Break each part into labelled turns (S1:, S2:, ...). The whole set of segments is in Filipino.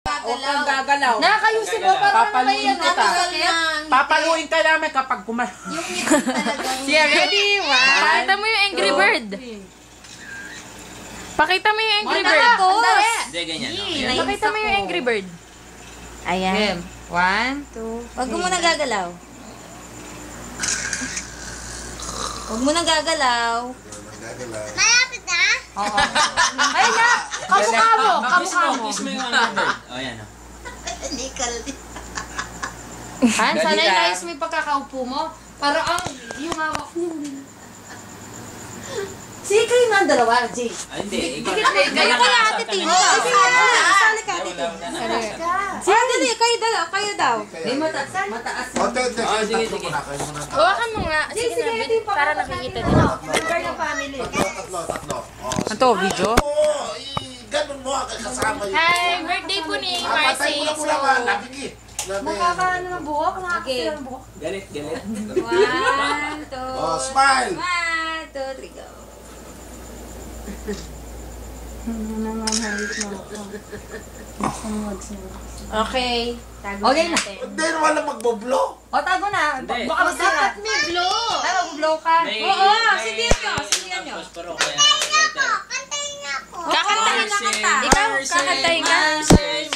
S1: Huwag kang gagalaw.
S2: Nakakayusin mo para
S1: Papaluin kita. Papaluin ka namin kapag
S3: Yung ngipin talagang...
S2: Siya, ready?
S4: Pakita mo yung Angry Bird. Pakita mo yung Angry Bird.
S5: Hindi, ganyan.
S4: Pakita mo yung Angry Bird.
S2: Ayan. 1, 2,
S3: Huwag mo muna gagalaw. Huwag mo na gagalaw.
S6: Malapit na?
S3: Oo.
S2: Ay na! Kamukha mo!
S5: Kiss
S2: Kamukha
S5: mo,
S2: mo!
S5: kiss mo yung Angry Bird. O, yan o.
S3: Hindi ka
S2: Han, sana
S1: Dali lang.
S2: inayos mo yung pagkakaupo mo. Para ang yung hawak mo. Sige kayo nga dalawa, Jay.
S5: Ay, hindi.
S3: Kayo pala, Ate Tina. Sige, sali ka, Ate Tina. Sige, dali. Kayo daw.
S2: Di mataas. Mataas.
S5: Sige, sige.
S4: Hawakan mo nga. Sige na, Bit, para nakikita din.
S2: Member ng family.
S7: Tatlo.
S4: Ito, video?
S7: Ganun mo, kasama yun.
S4: Hi, birthday po ni
S7: Patay
S4: Marcy.
S7: mo na muna, labigit.
S2: Nakakaano ng buhok? Nakakasira ng buhok.
S5: Galit, galit.
S3: 1, 2,
S7: Oh, smile.
S3: 1, 2, 3, go.
S2: Okay.
S3: Tago
S2: Okay na.
S3: natin.
S7: Hindi na wala magboblo.
S2: O, tago na.
S5: Hindi.
S2: Baka masira.
S3: May blow.
S2: Ay, mag-blow ka.
S3: Sindihan nyo.
S5: Prospero kaya lighter.
S6: Kantayin niya ako.
S4: Kakantahin
S5: Marcy,
S4: Ikaw,
S5: Marcy,
S4: kakantahin ka.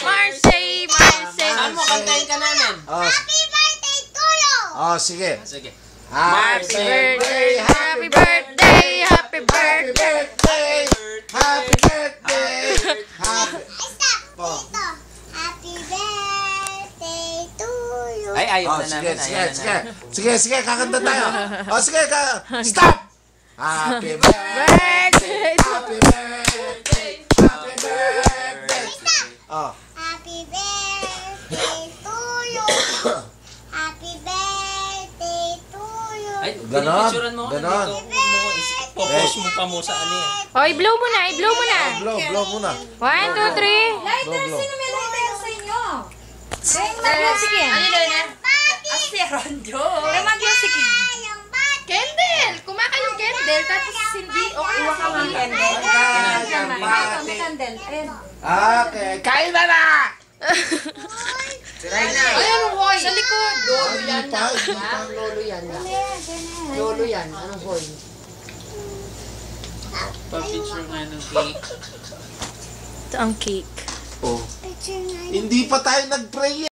S5: Marcy.
S4: Marcy.
S5: Saan mo kantahin ka namin?
S6: Happy birthday to you!
S7: Sige.
S5: Sige.
S4: Happy birthday, happy birthday, happy birthday.
S7: Happy birthday! Happy...
S6: Stop! Dito. Happy birthday to you!
S5: Ay, ayaw na
S7: Sige,
S5: namin.
S7: sige, kakanta tayo. Sige, stop! Happy birthday! Happy birthday! Happy birthday!
S6: Happy birthday to you! Happy birthday to you!
S5: Ay,
S7: Ganon,
S5: pinipicturean mo.
S7: ganon.
S5: Popost mo pa mo sa ano eh.
S4: O, i-blow mo na, i-blow mo na.
S7: Blow muna.
S4: 1, 2, 3.
S3: Lighter, sino may lighter sa inyo?
S2: Sige. Ano yun na?
S3: May mag-music.
S6: Yung bata!
S4: Candle! Kumaka yung candle, tapos hindi. Okay,
S3: Iwan ka ng candle. May candle. Ayan.
S7: Okay, kain na na!
S2: Ayan, hoy. Sa likod. Lolo yan.
S7: Hindi pa.
S2: Lolo yan. Lolo yan. Anong hoy?
S5: Pa-picture nga ng cake.
S4: Ito ang cake.
S7: Hindi pa tayo nag-pray